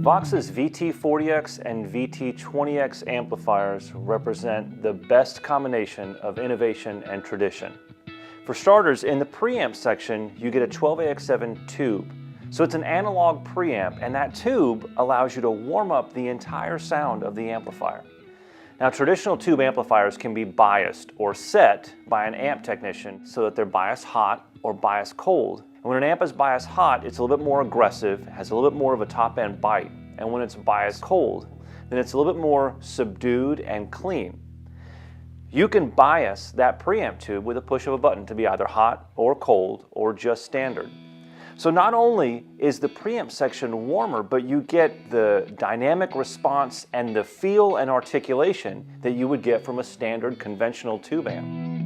Vox's VT40X and VT20X amplifiers represent the best combination of innovation and tradition. For starters, in the preamp section, you get a 12AX7 tube. So it's an analog preamp, and that tube allows you to warm up the entire sound of the amplifier. Now, traditional tube amplifiers can be biased or set by an amp technician so that they're biased hot or biased cold. And when an amp is biased hot, it's a little bit more aggressive, has a little bit more of a top-end bite. And when it's biased cold, then it's a little bit more subdued and clean. You can bias that preamp tube with a push of a button to be either hot or cold or just standard. So not only is the preamp section warmer, but you get the dynamic response and the feel and articulation that you would get from a standard conventional tube amp.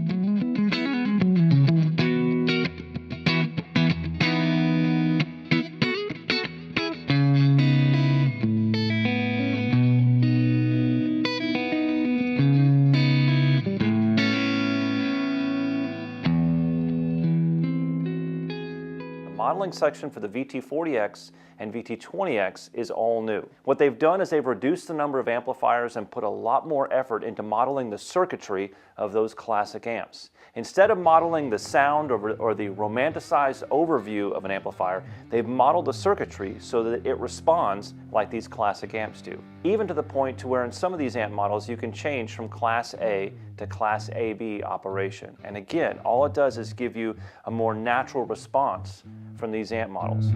Modeling section for the VT40X and VT20X is all new. What they've done is they've reduced the number of amplifiers and put a lot more effort into modeling the circuitry of those classic amps. Instead of modeling the sound or the romanticized overview of an amplifier, they've modeled the circuitry so that it responds like these classic amps do. Even to the point to where in some of these amp models you can change from Class A to Class AB operation. And again, all it does is give you a more natural response from these amp models.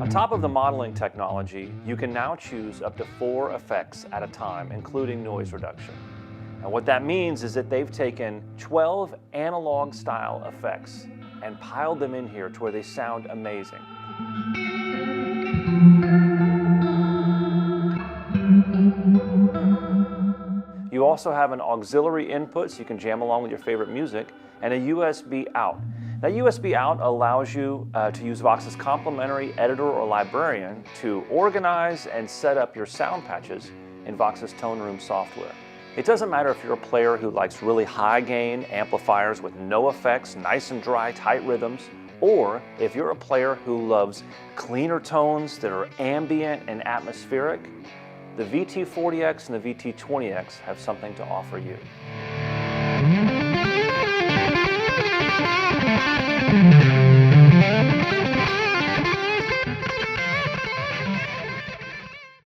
On top of the modeling technology, you can now choose up to 4 effects at a time, including noise reduction. And what that means is that they've taken 12 analog style effects and piled them in here to where they sound amazing. You also have an auxiliary input so you can jam along with your favorite music, and a USB out. That USB out allows you to use Vox's complementary editor or librarian to organize and set up your sound patches in Vox's Tone Room software. It doesn't matter if you're a player who likes really high gain amplifiers with no effects, nice and dry, tight rhythms, or if you're a player who loves cleaner tones that are ambient and atmospheric, the VT40X and the VT20X have something to offer you.